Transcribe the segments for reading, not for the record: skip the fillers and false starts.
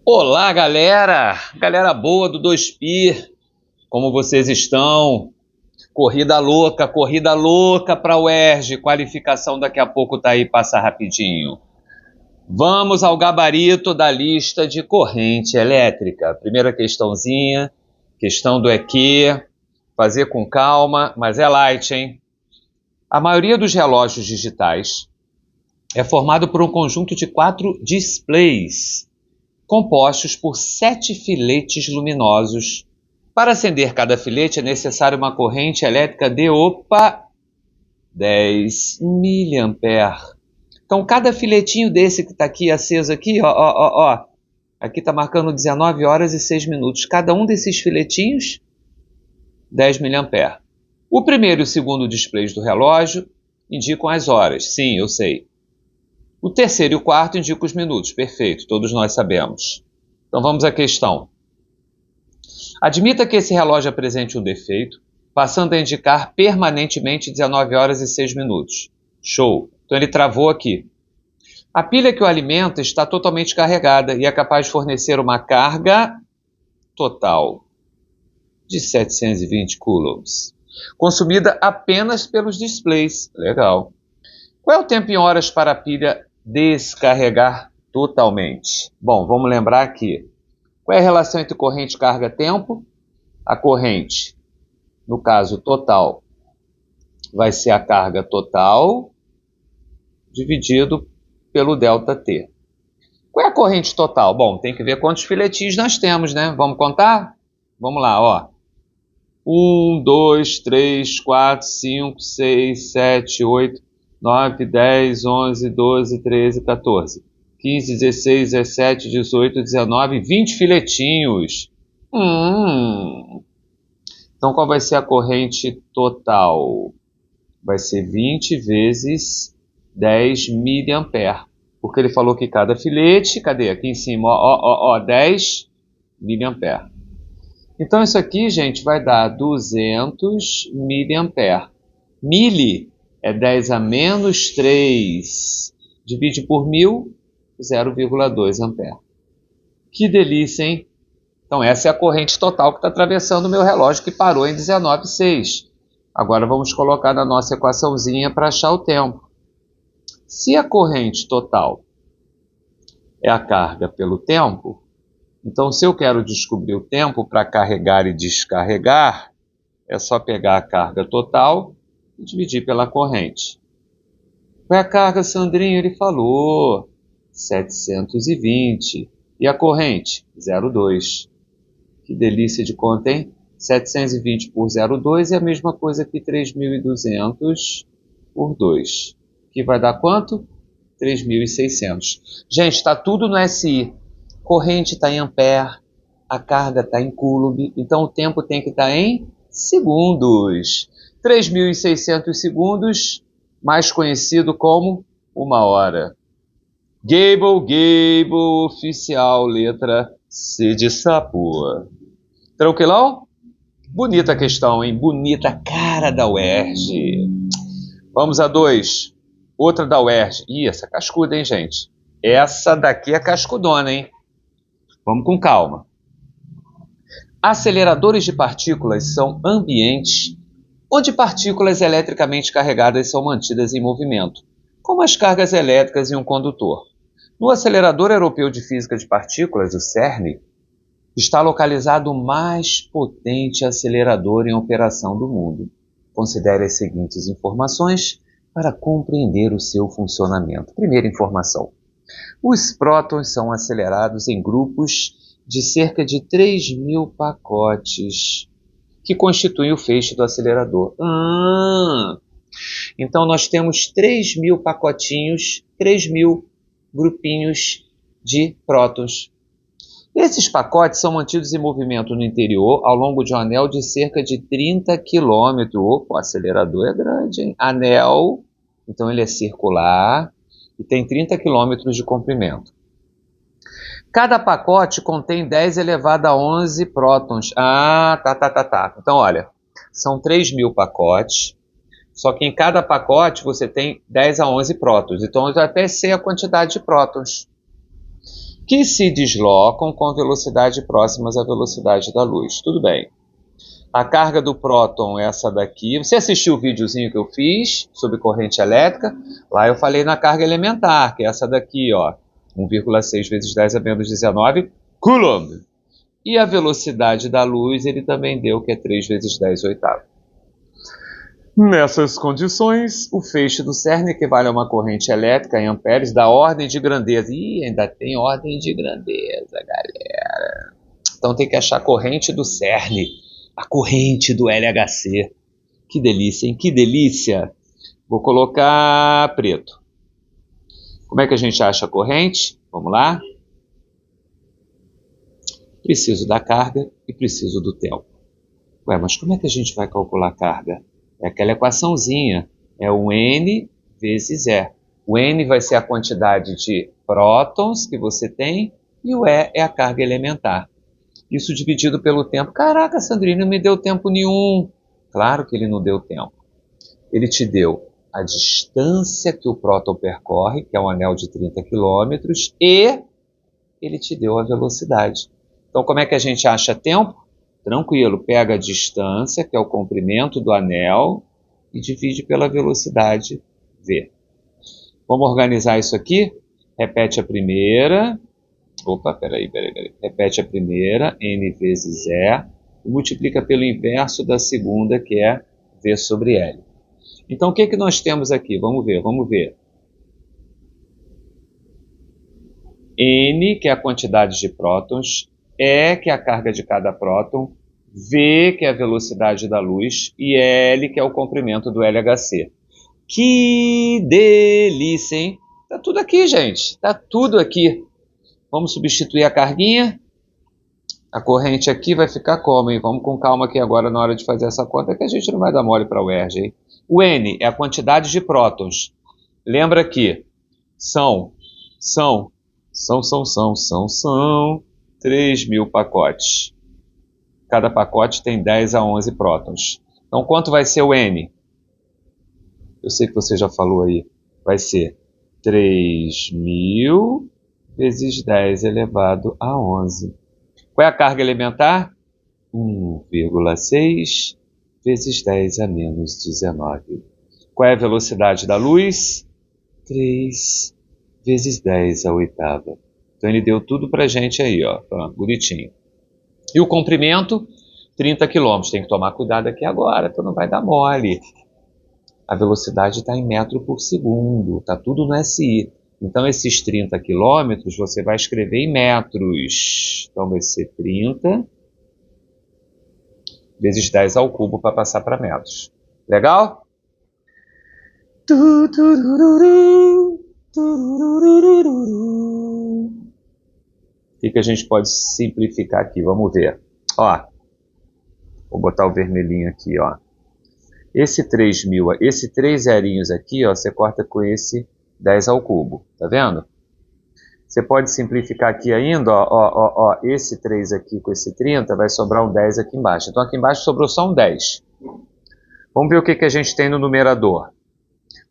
Olá, galera! Galera boa do 2Pi, como vocês estão? Corrida louca para a UERJ, qualificação daqui a pouco tá aí, passa rapidinho. Vamos ao gabarito da lista de corrente elétrica. Primeira questãozinha, questão do EQ, fazer com calma, mas é light, hein? A maioria dos relógios digitais é formado por um conjunto de 4 displays, compostos por 7 filetes luminosos. Para acender cada filete é necessário uma corrente elétrica de 10 mA. Então, cada filetinho desse que está aqui aceso aqui, aqui está marcando 19 horas e 6 minutos. Cada um desses filetinhos, 10 mA. O primeiro e o segundo displays do relógio indicam as horas. Sim, eu sei. O terceiro e o quarto indicam os minutos. Perfeito, todos nós sabemos. Então vamos à questão. Admita que esse relógio apresente um defeito, passando a indicar permanentemente 19 horas e 6 minutos. Show! Então ele travou aqui. A pilha que o alimenta está totalmente carregada e é capaz de fornecer uma carga total de 720 coulombs, consumida apenas pelos displays. Legal. Qual é o tempo em horas para a pilha descarregar totalmente? Bom, vamos lembrar aqui. Qual é a relação entre corrente e carga-tempo? A corrente, no caso total, vai ser a carga total dividido pelo ΔT. Qual é a corrente total? Bom, tem que ver quantos filetinhos nós temos, né? Vamos contar? Vamos lá, ó. 1, 2, 3, 4, 5, 6, 7, 8, 9, 10, 11, 12, 13, 14, 15, 16, 17, 18, 19, 20 filetinhos. Então, qual vai ser a corrente total? Vai ser 20 vezes 10 mA. Porque ele falou que cada filete, cadê? Aqui em cima, 10 mA. Então, isso aqui, gente, vai dar 200 mA. Mili é 10 a menos 3. Divide por 1000, 0,2 ampere. Que delícia, hein? Então, essa é a corrente total que está atravessando o meu relógio, que parou em 19,6. Agora, vamos colocar na nossa equaçãozinha para achar o tempo. Se a corrente total é a carga pelo tempo, então, se eu quero descobrir o tempo para carregar e descarregar, é só pegar a carga total e dividir pela corrente. Qual é a carga, Sandrinho? Ele falou 720. E a corrente? 0,2. Que delícia de conta, hein? 720 por 0,2 é a mesma coisa que 3.200 por 2. Que vai dar quanto? 3.600. Gente, está tudo no SI. Corrente está em ampere, a carga está em coulomb, então o tempo tem que estar em segundos. 3.600 segundos, mais conhecido como 1 hora. Gable, oficial, letra C de sapo. Tranquilão? Bonita a questão, hein? Bonita a cara da UERJ. Vamos a 2. Outra da UERJ. Ih, essa é cascuda, hein, gente? Essa daqui é cascudona, hein? Vamos com calma. Aceleradores de partículas são ambientes onde partículas eletricamente carregadas são mantidas em movimento, como as cargas elétricas em um condutor. No Acelerador Europeu de Física de Partículas, o CERN, está localizado o mais potente acelerador em operação do mundo. Considere as seguintes informações para compreender o seu funcionamento. Primeira informação. Os prótons são acelerados em grupos de cerca de 3.000 pacotes, que constituem o feixe do acelerador. Então, nós temos 3.000 pacotinhos, 3.000 grupinhos de prótons. Esses pacotes são mantidos em movimento no interior ao longo de um anel de cerca de 30 km. Opa, o acelerador é grande, hein? Anel, então ele é circular e tem 30 km de comprimento. Cada pacote contém 10 elevado a 11 prótons. Tá. Então, olha, são 3.000 pacotes, só que em cada pacote você tem 10 a 11 prótons. Então, eu até sei a quantidade de prótons. que se deslocam com velocidade próximas à velocidade da luz. Tudo bem. A carga do próton é essa daqui. Você assistiu o videozinho que eu fiz sobre corrente elétrica? Lá eu falei na carga elementar, que é essa daqui, ó, 1,6 vezes 10 a menos 19 Coulomb. E a velocidade da luz ele também deu, que é 3 vezes 10 oitavo. Nessas condições, o feixe do CERN equivale a uma corrente elétrica em amperes da ordem de grandeza. Ih, ainda tem ordem de grandeza, galera. Então tem que achar a corrente do CERN, a corrente do LHC. Que delícia, hein? Que delícia! Vou colocar preto. Como é que a gente acha a corrente? Vamos lá. Preciso da carga e preciso do tempo. Ué, mas como é que a gente vai calcular a carga? É aquela equaçãozinha, é o N vezes E. O N vai ser a quantidade de prótons que você tem e o E é a carga elementar. Isso dividido pelo tempo. Caraca, Sandrine, não me deu tempo nenhum. Claro que ele não deu tempo. Ele te deu a distância que o próton percorre, que é um anel de 30 km, e ele te deu a velocidade. Então, como é que a gente acha tempo? Tranquilo, pega a distância, que é o comprimento do anel, e divide pela velocidade v. Vamos organizar isso aqui? Repete a primeira. Opa, peraí. Repete a primeira, n vezes E, e multiplica pelo inverso da segunda, que é v sobre L. Então, o que que nós temos aqui? Vamos ver. N, que é a quantidade de prótons, E, que é a carga de cada próton, V, que é a velocidade da luz, e L, que é o comprimento do LHC. Que delícia, hein? Tá tudo aqui, gente. Tá tudo aqui. Vamos substituir a carguinha. A corrente aqui vai ficar como, hein? Vamos com calma aqui agora na hora de fazer essa conta, que a gente não vai dar mole para o UERJ, hein? O N é a quantidade de prótons. Lembra que são 3.000 pacotes. Cada pacote tem 10 a 11 prótons. Então, quanto vai ser o N? Eu sei que você já falou aí. Vai ser 3.000 vezes 10 elevado a 11. Qual é a carga elementar? 1,6 vezes 10 a menos 19. Qual é a velocidade da luz? 3 vezes 10 a oitava. Então ele deu tudo pra gente aí, ó, bonitinho. E o comprimento? 30 km. Tem que tomar cuidado aqui agora, então não vai dar mole. A velocidade está em metro por segundo, está tudo no SI. Então esses 30 km você vai escrever em metros. Então vai ser 30 vezes 10 ao cubo para passar para metros. Legal? O que a gente pode simplificar aqui? Vamos ver. Ó, vou botar o vermelhinho aqui, ó. Esse 3.000, esse 3 zerinhos aqui, ó, você corta com esse 10 ao cubo, tá vendo? Você pode simplificar aqui ainda, ó, esse 3 aqui com esse 30, vai sobrar um 10 aqui embaixo. Então aqui embaixo sobrou só um 10. Vamos ver o que a gente tem no numerador.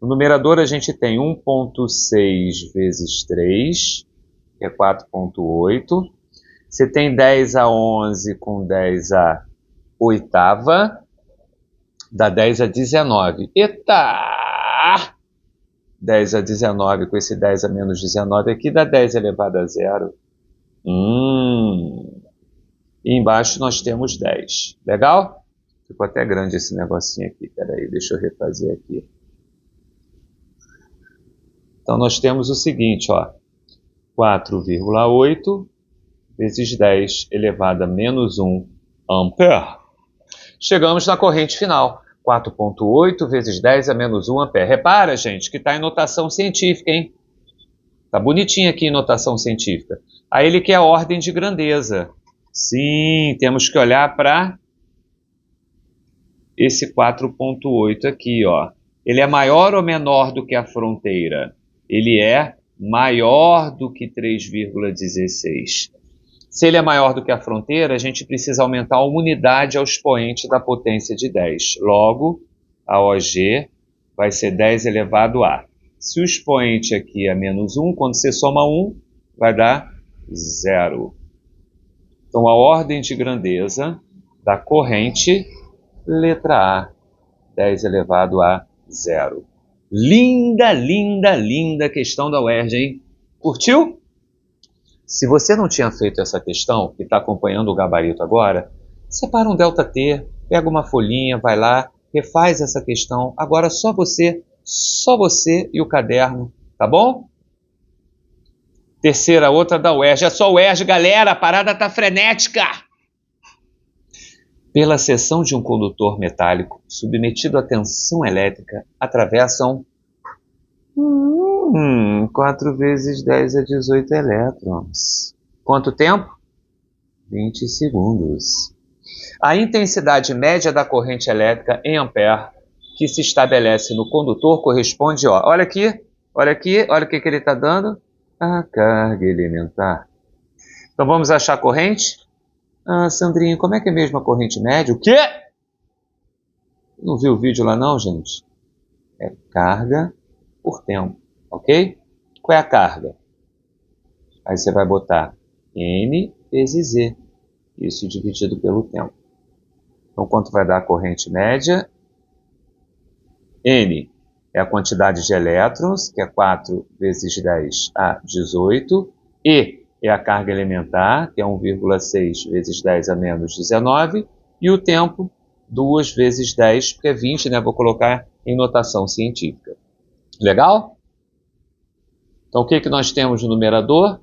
No numerador a gente tem 1,6 vezes 3, que é 4,8. Você tem 10 a 11 com 10 a oitava, dá 10 a 19. Eita! 10 a 19 com esse 10 a menos 19 aqui dá 10 elevado a zero. E embaixo nós temos 10. Legal? Ficou até grande esse negocinho aqui. Peraí, deixa eu refazer aqui. Então nós temos o seguinte, ó. 4,8 vezes 10 elevado a menos 1 ampere. Chegamos na corrente final. 4,8 vezes 10 a menos 1 ampere. Repara, gente, que está em notação científica, hein? Está bonitinho aqui em notação científica. Aí ele quer a ordem de grandeza. Sim, temos que olhar para esse 4,8 aqui, ó. Ele é maior ou menor do que a fronteira? Ele é maior do que 3,16. Se ele é maior do que a fronteira, a gente precisa aumentar uma unidade ao expoente da potência de 10. Logo, a OG vai ser 10 elevado a. Se o expoente aqui é menos 1, quando você soma 1, vai dar 0. Então, a ordem de grandeza da corrente, letra A, 10 elevado a 0. Linda, linda, linda questão da UERJ, hein? Curtiu? Se você não tinha feito essa questão, e está acompanhando o gabarito agora, separa um ΔT, pega uma folhinha, vai lá, refaz essa questão. Agora só você e o caderno, tá bom? Terceira, outra da UERJ. É só UERJ, galera, a parada tá frenética! Pela seção de um condutor metálico submetido a tensão elétrica, atravessam 4 vezes 10 a 18 elétrons. Quanto tempo? 20 segundos. A intensidade média da corrente elétrica em ampere que se estabelece no condutor corresponde, ó, olha aqui, olha o que ele está dando, a carga elementar. Então vamos achar a corrente? Ah, Sandrinho, como é que é mesmo a corrente média? O quê? Não viu o vídeo lá não, gente? É carga por tempo, ok? Qual é a carga? Aí você vai botar N vezes Z, isso dividido pelo tempo. Então quanto vai dar a corrente média? N é a quantidade de elétrons, que é 4 vezes 10 a 18. E é a carga elementar, que é 1,6 vezes 10 a menos 19. E o tempo, 2 vezes 10, porque é 20, né? Vou colocar em notação científica. Legal? Então, o que nós temos no numerador?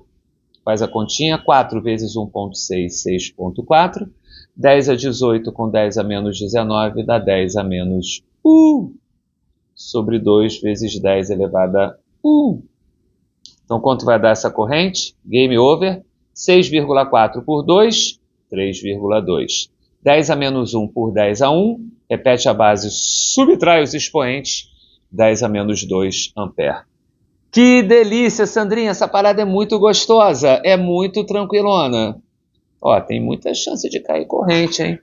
Faz a continha, 4 vezes 1,6, 6,4. 10 a 18 com 10 a menos 19 dá 10 a menos 1. Sobre 2 vezes 10 elevado a 1. Então, quanto vai dar essa corrente? Game over. 6,4 por 2, 3,2. 10 a menos 1 por 10 a 1. Repete a base, subtrai os expoentes. 10 a menos 2 ampere. Que delícia, Sandrinha. Essa parada é muito gostosa. É muito tranquilona. Ó, tem muita chance de cair corrente, hein?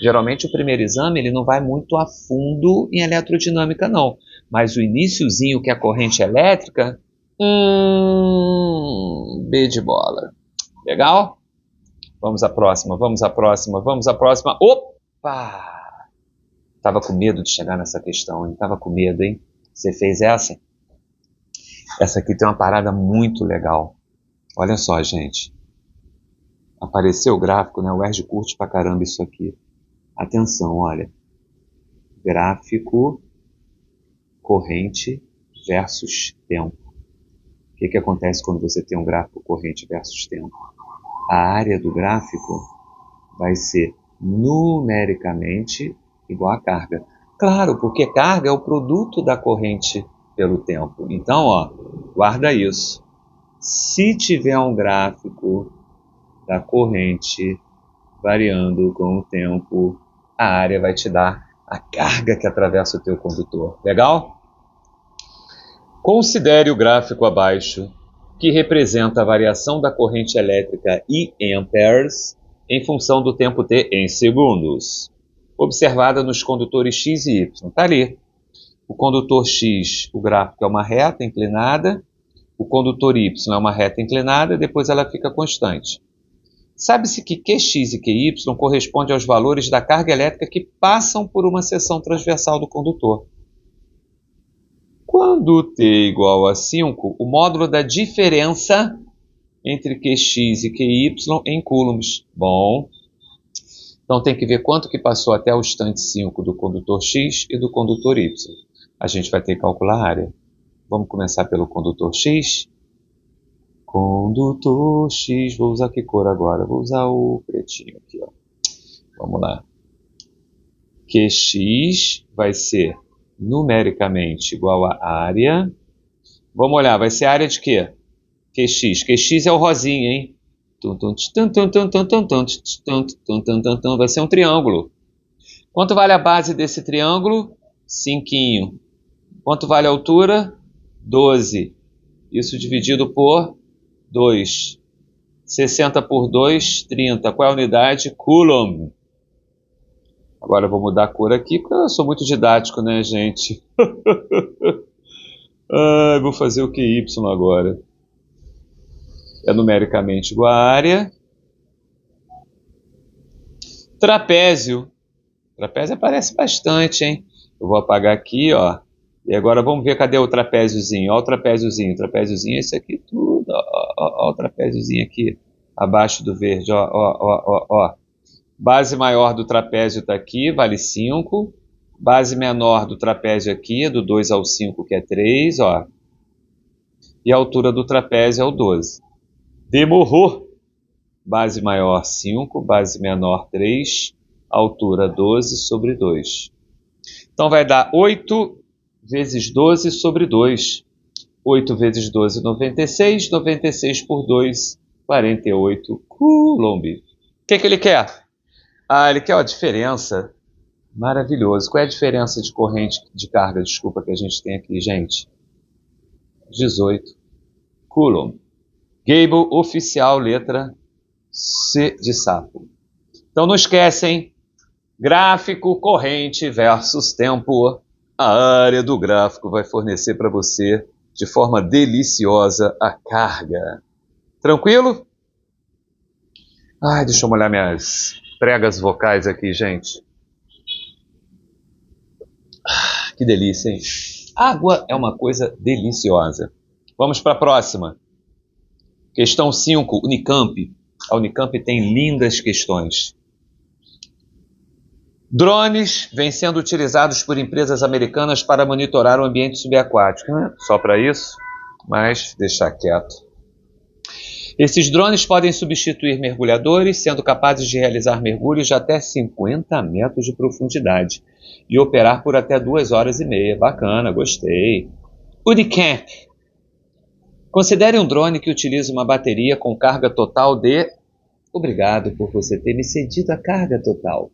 Geralmente o primeiro exame ele não vai muito a fundo em elerodinâmica não, mas o iniciozinho que é a corrente elétrica, B de bola. Legal? Vamos à próxima, vamos à próxima, vamos à próxima. Opa! Tava com medo de chegar nessa questão, hein? Tava com medo, hein? Você fez essa? Essa aqui tem uma parada muito legal. Olha só, gente. Apareceu o gráfico, né? O UERJ curte pra caramba isso aqui. Atenção, olha. Gráfico, corrente versus tempo. O que acontece quando você tem um gráfico corrente versus tempo? A área do gráfico vai ser numericamente igual à carga. Claro, porque carga é o produto da corrente pelo tempo. Então, ó, guarda isso. Se tiver um gráfico da corrente variando com o tempo, a área vai te dar a carga que atravessa o teu condutor. Legal? Considere o gráfico abaixo, que representa a variação da corrente elétrica I em amperes em função do tempo t em segundos, observada nos condutores X e Y. Está ali. O condutor X, o gráfico é uma reta inclinada, o condutor Y é uma reta inclinada, depois ela fica constante. Sabe-se que Qx e Qy correspondem aos valores da carga elétrica que passam por uma seção transversal do condutor. Quando t igual a 5, o módulo da diferença entre Qx e Qy em coulombs. Bom, então tem que ver quanto que passou até o instante 5 do condutor X e do condutor Y. A gente vai ter que calcular a área. Vamos começar pelo condutor X. Condutor X, vou usar que cor agora? Vou usar o pretinho aqui, ó. Vamos lá. Qx vai ser numericamente igual a área. Vamos olhar, vai ser área de quê? Qx. Qx é o rosinha, hein? Vai ser um triângulo. Quanto vale a base desse triângulo? 5. Quanto vale a altura? 12. Isso dividido por 2. 60 por 2, 30. Qual é a unidade? Coulomb. Agora eu vou mudar a cor aqui, porque eu sou muito didático, né, gente? Vou fazer o QY agora. é numericamente igual à área. Trapézio. Trapézio aparece bastante, hein? Eu vou apagar aqui, ó. E agora vamos ver, cadê o trapéziozinho? Ó o trapéziozinho. O trapéziozinho é esse aqui tudo. Ó o trapéziozinho aqui, abaixo do verde. Ó. Base maior do trapézio está aqui, vale 5. Base menor do trapézio aqui, do 2 ao 5, que é 3, ó. E a altura do trapézio é o 12. Demorou! Base maior 5, base menor 3, altura 12 sobre 2. Então vai dar 8 vezes 12 sobre 2. 8 vezes 12, 96. 96 por 2, 48 Coulomb. O que ele quer? Ah, ele quer a diferença. Maravilhoso. Qual é a diferença de corrente de carga, desculpa, que a gente tem aqui, gente? 18 Coulomb. Gable oficial, letra C de sapo. Então não esquecem, gráfico, corrente versus tempo. A área do gráfico vai fornecer para você, de forma deliciosa, a carga. Tranquilo? Ai, deixa eu molhar minhas pregas vocais aqui, gente. Que delícia, hein? Água é uma coisa deliciosa. Vamos para a próxima. Questão 5, Unicamp. A Unicamp tem lindas questões. Drones vêm sendo utilizados por empresas americanas para monitorar o ambiente subaquático. Só para isso, mas deixar quieto. Esses drones podem substituir mergulhadores, sendo capazes de realizar mergulhos de até 50 metros de profundidade e operar por até 2 horas e meia. Bacana, gostei. Unicamp. Considere um drone que utiliza uma bateria com carga total de... Obrigado por você ter me cedido a carga total.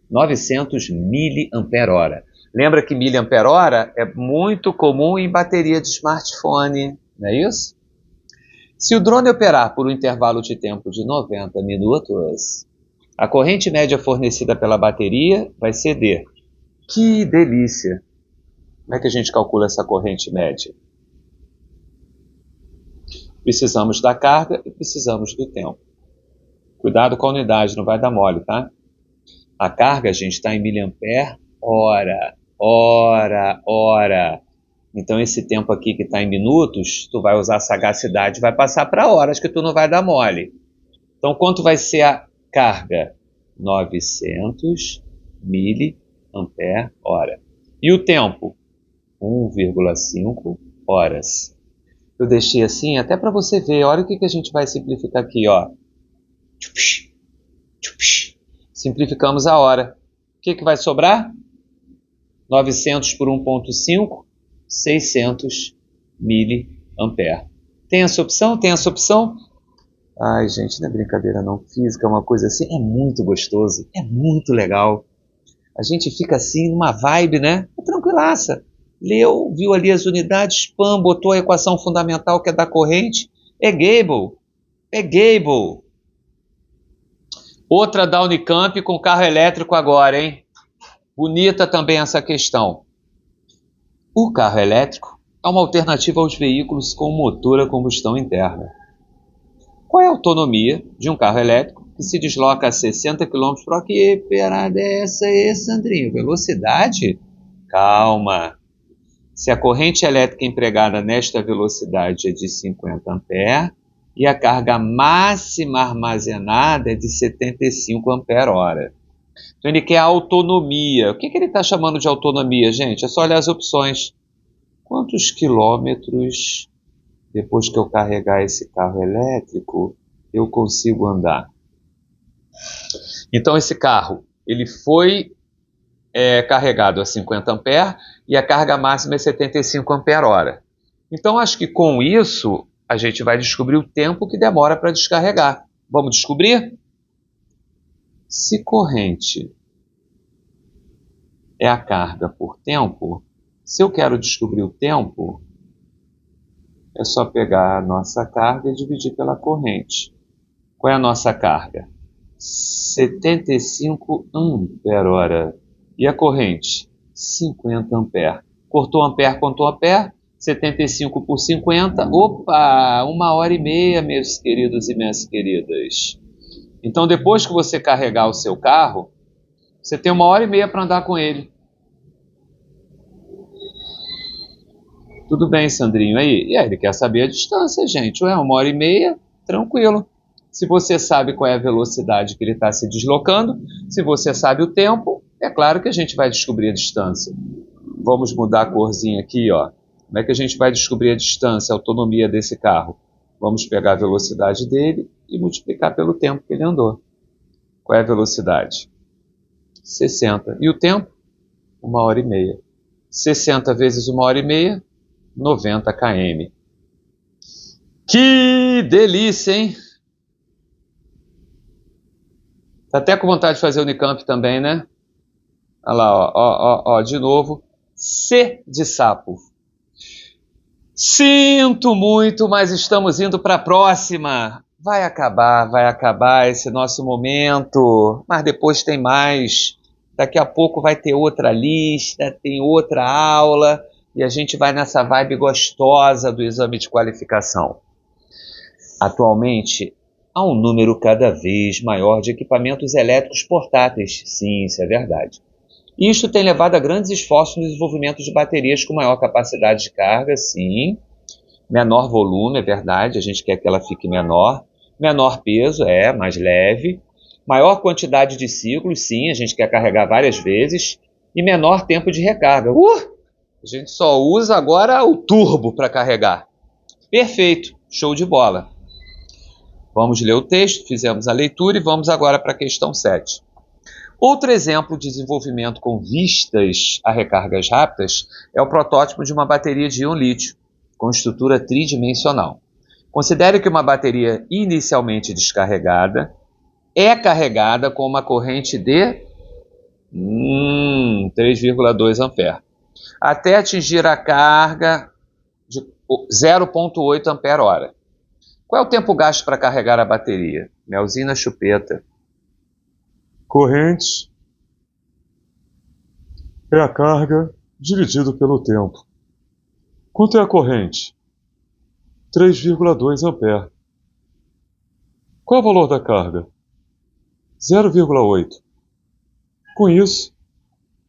900 mAh. Lembra que mAh é muito comum em bateria de smartphone, não é isso? Se o drone operar por um intervalo de tempo de 90 minutos, a corrente média fornecida pela bateria vai ser de... Que delícia! Como é que a gente calcula essa corrente média? Precisamos da carga e precisamos do tempo. Cuidado com a unidade, não vai dar mole, tá? A carga, gente, está em miliampere hora. Então, esse tempo aqui que está em minutos, tu vai usar a sagacidade e vai passar para horas, que tu não vai dar mole. Então, quanto vai ser a carga? 900 miliampere hora. E o tempo? 1,5 horas. Eu deixei assim até para você ver. Olha o que a gente vai simplificar aqui, ó. Simplificamos a hora. O que vai sobrar? 900 por 1,5, 600 miliampere. Tem essa opção? Tem essa opção? Ai, gente, não é brincadeira não. Física é uma coisa assim, é muito gostoso, é muito legal. A gente fica assim, numa vibe, né? É tranquilaça. Leu, viu ali as unidades, pam, botou a equação fundamental que é da corrente. É Gable. É Gable. Outra da Unicamp com carro elétrico agora, hein? Bonita também essa questão. O carro elétrico é uma alternativa aos veículos com motor a combustão interna. Qual é a autonomia de um carro elétrico que se desloca a 60 km por hora? Que perada é essa aí, Sandrinho? Velocidade? Calma. Se a corrente elétrica empregada nesta velocidade é de 50 ampere e a carga máxima armazenada é de 75 ampere-hora. Então ele quer autonomia. O que ele está chamando de autonomia, gente? É só olhar as opções. Quantos quilômetros, depois que eu carregar esse carro elétrico, eu consigo andar? Então esse carro, ele foi carregado a 50 ampere e a carga máxima é 75 ampere-hora. Então acho que com isso a gente vai descobrir o tempo que demora para descarregar. Vamos descobrir? Se corrente é a carga por tempo, se eu quero descobrir o tempo, é só pegar a nossa carga e dividir pela corrente. Qual é a nossa carga? 75 ampere-hora. E a corrente? 50 ampere. Cortou ampere, quanto ampere? 75 por 50. Opa, 1h30, meus queridos e minhas queridas. Então, depois que você carregar o seu carro, você tem 1h30 para andar com ele. Tudo bem, Sandrinho? Aí? E aí, ele quer saber a distância, gente. Ué, 1h30, tranquilo. Se você sabe qual é a velocidade que ele está se deslocando, se você sabe o tempo, é claro que a gente vai descobrir a distância. Vamos mudar a corzinha aqui, ó. Como é que a gente vai descobrir a distância, a autonomia desse carro? Vamos pegar a velocidade dele e multiplicar pelo tempo que ele andou. Qual é a velocidade? 60. E o tempo? 1h30. 60 vezes 1h30, 90 km. Que delícia, hein? Tá até com vontade de fazer Unicamp também, né? Olha lá, ó, de novo. C de sapo. Sinto muito, mas estamos indo para a próxima. Vai acabar esse nosso momento, mas depois tem mais. Daqui a pouco vai ter outra lista, tem outra aula, e a gente vai nessa vibe gostosa do exame de qualificação. Atualmente, há um número cada vez maior de equipamentos elétricos portáteis. Sim, isso é verdade. Isto tem levado a grandes esforços no desenvolvimento de baterias com maior capacidade de carga, sim. Menor volume, é verdade, a gente quer que ela fique menor. Menor peso, mais leve. Maior quantidade de ciclos, sim, a gente quer carregar várias vezes. E menor tempo de recarga. A gente só usa agora o turbo para carregar. Perfeito, show de bola. Vamos ler o texto, fizemos a leitura e vamos agora para a questão 7. Outro exemplo de desenvolvimento com vistas a recargas rápidas é o protótipo de uma bateria de íon lítio, com estrutura tridimensional. Considere que uma bateria inicialmente descarregada é carregada com uma corrente de 3,2 A, até atingir a carga de 0,8 ampere-hora. Qual é o tempo gasto para carregar a bateria? Melzinho na chupeta. Corrente é a carga dividido pelo tempo. Quanto é a corrente? 3,2 ampere. Qual é o valor da carga? 0,8. Com isso,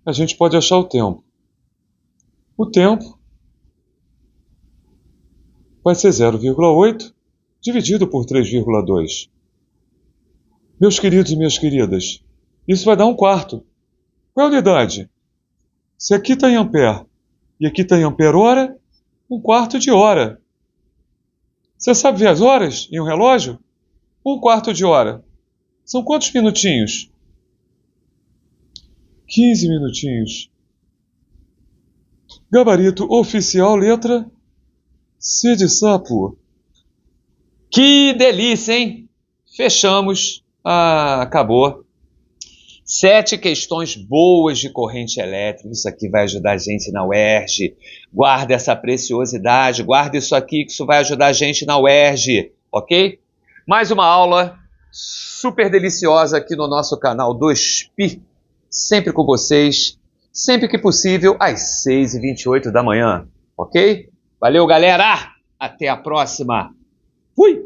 a gente pode achar o tempo. O tempo vai ser 0,8 dividido por 3,2. Meus queridos e minhas queridas, isso vai dar 1/4. Qual é a unidade? Se aqui está em ampere e aqui está em ampere-hora, 1/4 de hora. Você sabe ver as horas em um relógio? 1/4 de hora. São quantos minutinhos? 15 minutinhos. Gabarito oficial, letra C de sapo. Que delícia, hein? Fechamos. Acabou. 7 questões boas de corrente elétrica. Isso aqui vai ajudar a gente na UERJ. Guarda essa preciosidade. Guarda isso aqui, que isso vai ajudar a gente na UERJ. Ok? Mais uma aula super deliciosa aqui no nosso canal 2Pi. Sempre com vocês. Sempre que possível, às 6h28 da manhã. Ok? Valeu, galera! Até a próxima. Fui!